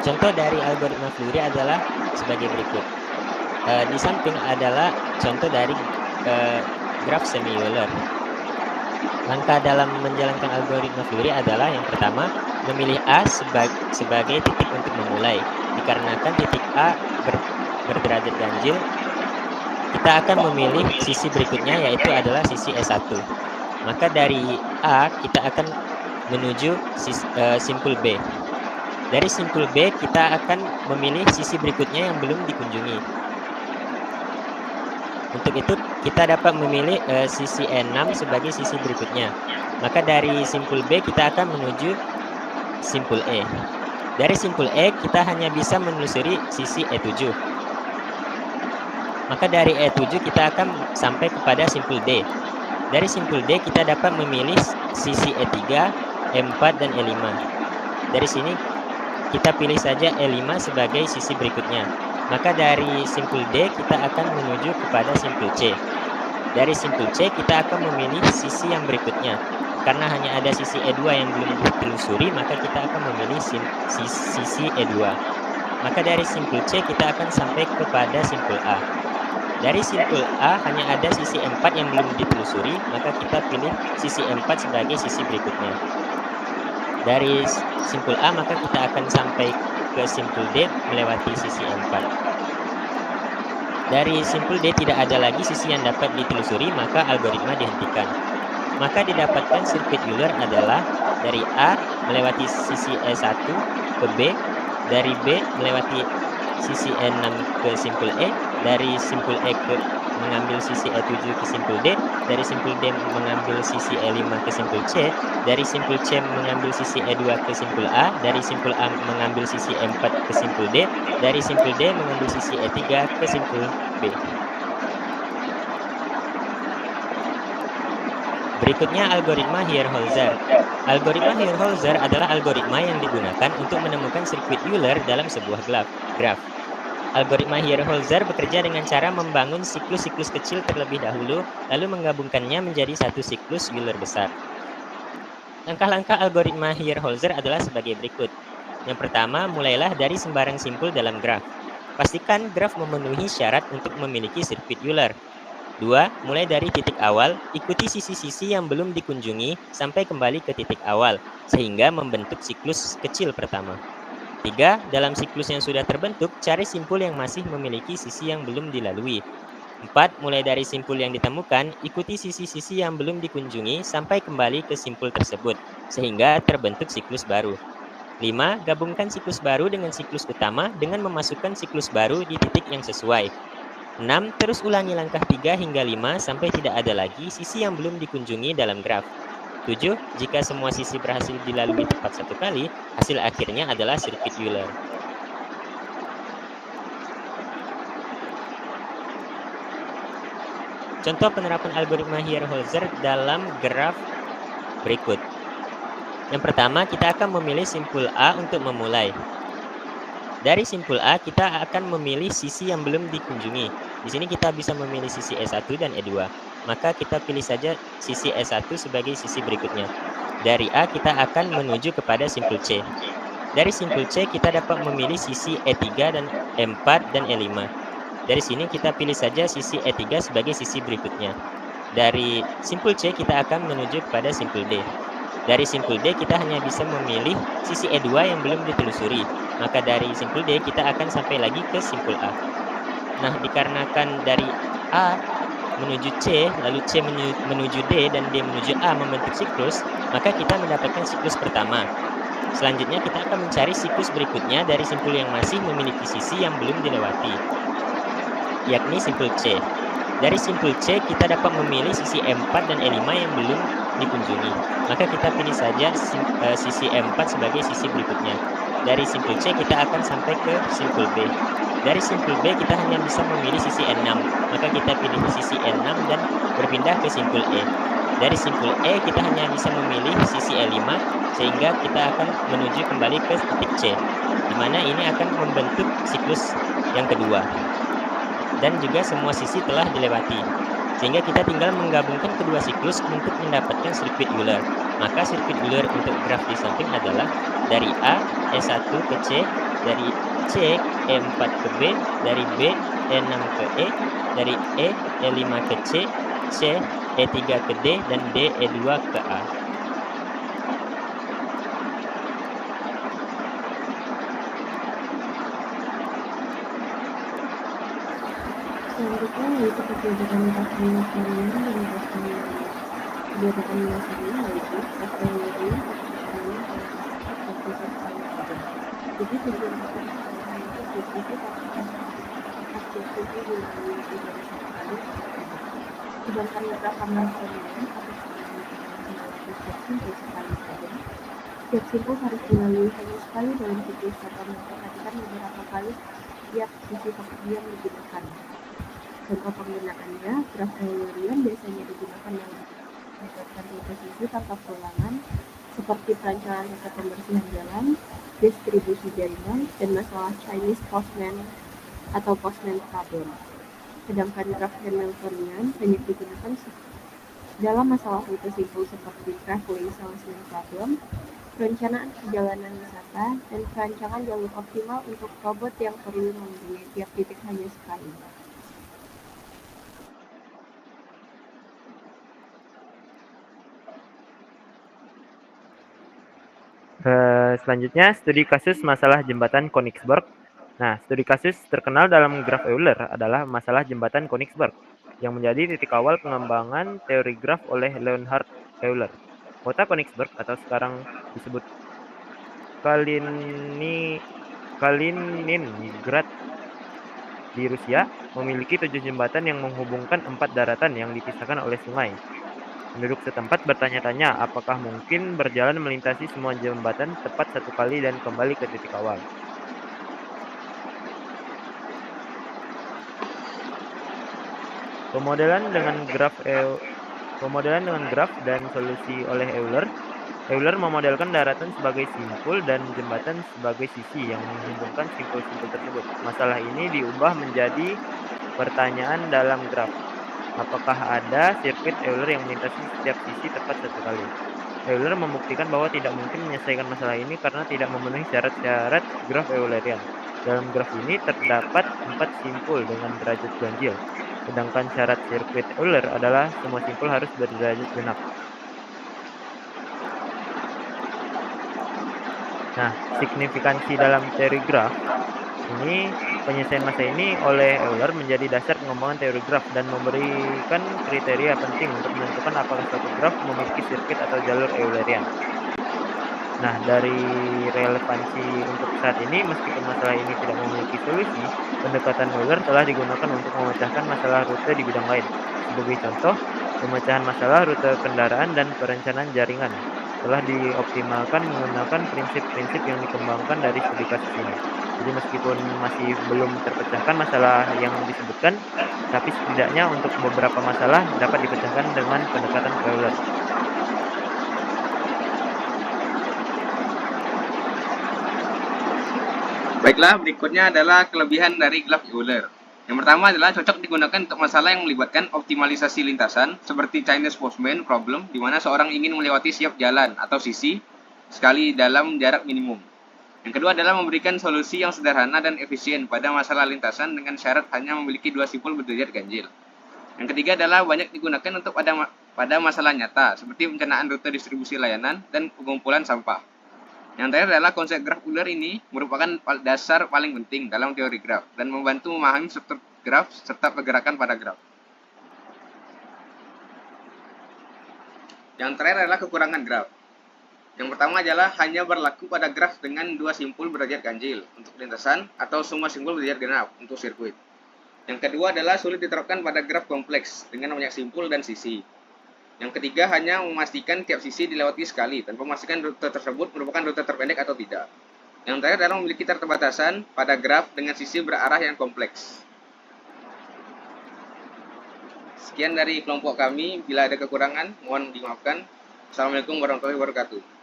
Contoh dari algoritma Flurry adalah sebagai berikut. Di samping adalah contoh dari graf semi-Euler. Langkah dalam menjalankan algoritma Flurry adalah yang pertama, memilih A sebagai titik untuk memulai. Dikarenakan titik A berderajat ganjil, kita akan memilih sisi berikutnya yaitu adalah sisi S1. Maka dari A kita akan menuju simpul B. Dari simpul B kita akan memilih sisi berikutnya yang belum dikunjungi. Untuk itu kita dapat memilih sisi E6 sebagai sisi berikutnya. Maka dari simpul B kita akan menuju simpul E. Dari simpul E kita hanya bisa menelusuri sisi E7. Maka dari E7 kita akan sampai kepada simpul D. Dari simpul D kita dapat memilih sisi E3, E4, dan E5. Dari sini kita pilih saja E5 sebagai sisi berikutnya. Maka dari simpul D kita akan menuju kepada simpul C. Dari simpul C kita akan memilih sisi yang berikutnya. Karena hanya ada sisi E2 yang belum ditelusuri, maka kita akan memilih sisi E2. Maka dari simpul C kita akan sampai kepada simpul A. Dari simpul A hanya ada sisi E4 yang belum ditelusuri, maka kita pilih sisi E4 sebagai sisi berikutnya. Dari simpul A maka kita akan sampai ke simpul D melewati sisi E4. Dari simpul D tidak ada lagi sisi yang dapat ditelusuri, maka algoritma dihentikan. Maka didapatkan sirkuit Euler adalah dari A melewati sisi E1 ke B, dari B melewati sisi E6 ke simpul E, dari simpul E mengambil sisi E7 ke simpul D, dari simpul D mengambil sisi E5 ke simpul C, dari simpul C mengambil sisi E2 ke simpul A, dari simpul A mengambil sisi E4 ke simpul D, dari simpul D mengambil sisi E3 ke simpul B. Berikutnya algoritma Hierholzer. Algoritma Hierholzer adalah algoritma yang digunakan untuk menemukan sirkuit Euler dalam sebuah graf. Algoritma Hierholzer bekerja dengan cara membangun siklus-siklus kecil terlebih dahulu, lalu menggabungkannya menjadi satu siklus Euler besar. Langkah-langkah algoritma Hierholzer adalah sebagai berikut. Yang pertama, mulailah dari sembarang simpul dalam graf. Pastikan graf memenuhi syarat untuk memiliki sirkuit Euler. 2. Mulai dari titik awal, ikuti sisi-sisi yang belum dikunjungi sampai kembali ke titik awal, sehingga membentuk siklus kecil pertama. 3. Dalam siklus yang sudah terbentuk, cari simpul yang masih memiliki sisi yang belum dilalui. 4. Mulai dari simpul yang ditemukan, ikuti sisi-sisi yang belum dikunjungi sampai kembali ke simpul tersebut, sehingga terbentuk siklus baru. 5. Gabungkan siklus baru dengan siklus utama dengan memasukkan siklus baru di titik yang sesuai. 6. Terus ulangi langkah 3 hingga 5 sampai tidak ada lagi sisi yang belum dikunjungi dalam graf. 7. Jika semua sisi berhasil dilalui tepat satu kali, hasil akhirnya adalah sirkuit Euler. Contoh penerapan algoritma Hierholzer dalam graf berikut. Yang pertama, kita akan memilih simpul A untuk memulai. Dari simpul A, kita akan memilih sisi yang belum dikunjungi. Di sini kita bisa memilih sisi E1 dan E2. Maka kita pilih saja sisi E1 sebagai sisi berikutnya. Dari A, kita akan menuju kepada simpul C. Dari simpul C, kita dapat memilih sisi E3 dan E4 dan E5. Dari sini kita pilih saja sisi E3 sebagai sisi berikutnya. Dari simpul C, kita akan menuju kepada simpul D. Dari simpul D kita hanya bisa memilih sisi E2 yang belum ditelusuri. Maka dari simpul D kita akan sampai lagi ke simpul A. Nah, dikarenakan dari A menuju C, lalu C menuju D, dan D menuju A membentuk siklus, maka kita mendapatkan siklus pertama. Selanjutnya kita akan mencari siklus berikutnya dari simpul yang masih memiliki sisi yang belum dilewati, yakni simpul C. Dari simpul C kita dapat memilih sisi E4 dan E5 yang belum dikunjungi. Maka kita pilih saja sisi E4 sebagai sisi berikutnya. Dari simpul C kita akan sampai ke simpul B. Dari simpul B kita hanya bisa memilih sisi E6. Maka kita pilih sisi E6 dan berpindah ke simpul E. Dari simpul E kita hanya bisa memilih sisi E5 sehingga kita akan menuju kembali ke titik C, di mana ini akan membentuk siklus yang kedua. Dan juga semua sisi telah dilewati, sehingga kita tinggal menggabungkan kedua siklus untuk mendapatkan sirkuit Euler. Maka sirkuit Euler untuk graf di samping adalah dari A, E1 ke C, Dari C, E4 ke B, dari B, E6 ke E, dari E, E5 ke C, E3 ke D, dan D, E2 ke A. Selanjutnya yaitu perbedaan graf Hamiltonian dan graf Taylorian. Perbedaan dasarnya yaitu graf Taylorian perkembangannya adalah cepat dan bisa sekali saja. Jadi tujuan kita adalah menuntut definisi apakah tiap sisi dilalui lebih dari satu kali atau tidak. Sedangkan graf Hamiltonian perkembangannya adalah melewati setiap simpul sekali saja. Setiap simpul harus dilalui hanya sekali dalam siklus tanpa memperhatikan beberapa kali setiap sisi yang digunakan. Contoh penggunaannya, graf Taylorian biasanya digunakan dalam menetapkan rute sisi tanpa perulangan, seperti perancangan rute pembersihan jalan, distribusi jaringan, dan masalah Chinese Postman atau Postman problem. Sedangkan graf Hamiltonian hanya digunakan dalam masalah rute simpul seperti traveling salesman problem, perencanaan perjalanan wisata, dan perancangan jalur optimal untuk robot yang perlu mengunjungi tiap titik hanya sekali. Selanjutnya, studi kasus masalah jembatan Königsberg. Nah, studi kasus terkenal dalam graf Euler adalah masalah jembatan Königsberg, yang menjadi titik awal pengembangan teori graf oleh Leonhard Euler. Kota Königsberg atau sekarang disebut Kaliningrad di Rusia memiliki 7 jembatan yang menghubungkan 4 daratan yang dipisahkan oleh sungai. Penduduk setempat bertanya-tanya apakah mungkin berjalan melintasi semua jembatan tepat satu kali dan kembali ke titik awal. Pemodelan dengan graf dan solusi oleh Euler. Euler memodelkan daratan sebagai simpul dan jembatan sebagai sisi yang menghubungkan simpul-simpul tersebut. Masalah ini diubah menjadi pertanyaan dalam graf. Apakah ada sirkuit Euler yang melintasi setiap sisi tepat satu kali? Euler membuktikan bahwa tidak mungkin menyelesaikan masalah ini karena tidak memenuhi syarat-syarat graf Eulerian. Dalam graf ini terdapat 4 simpul dengan derajat ganjil, sedangkan syarat sirkuit Euler adalah semua simpul harus berderajat genap. Nah, signifikansi dalam teori graf ini, penyelesaian masalah ini oleh Euler menjadi dasar pengembangan teori graf dan memberikan kriteria penting untuk menentukan apakah suatu graf memiliki sirkuit atau jalur Eulerian. Nah, dari relevansi untuk saat ini, meskipun masalah ini tidak memiliki solusi, pendekatan Euler telah digunakan untuk memecahkan masalah rute di bidang lain. Sebagai contoh, pemecahan masalah rute kendaraan dan perencanaan jaringan telah dioptimalkan menggunakan prinsip-prinsip yang dikembangkan dari studi kasus ini. Jadi meskipun masih belum terpecahkan masalah yang disebutkan, tapi setidaknya untuk beberapa masalah dapat dipecahkan dengan pendekatan Euler. Baiklah, berikutnya adalah kelebihan dari graf Euler. Yang pertama adalah cocok digunakan untuk masalah yang melibatkan optimalisasi lintasan, seperti Chinese Postman problem, di mana seorang ingin melewati setiap jalan atau sisi sekali dalam jarak minimum. Yang kedua adalah memberikan solusi yang sederhana dan efisien pada masalah lintasan dengan syarat hanya memiliki 2 simpul berderajat ganjil. Yang ketiga adalah banyak digunakan untuk pada masalah nyata, seperti perencanaan rute distribusi layanan dan pengumpulan sampah. Yang terakhir adalah konsep graf Euler ini merupakan dasar paling penting dalam teori graf dan membantu memahami struktur graf serta pergerakan pada graf. Yang terakhir adalah kekurangan graf. Yang pertama adalah hanya berlaku pada graf dengan 2 simpul berderajat ganjil untuk lintasan atau semua simpul berderajat genap untuk sirkuit. Yang kedua adalah sulit diterapkan pada graf kompleks dengan banyak simpul dan sisi. Yang ketiga hanya memastikan tiap sisi dilewati sekali tanpa memastikan rute tersebut merupakan rute terpendek atau tidak. Yang terakhir adalah memiliki keterbatasan pada graf dengan sisi berarah yang kompleks. Sekian dari kelompok kami. Bila ada kekurangan, mohon dimaafkan. Assalamualaikum warahmatullahi wabarakatuh.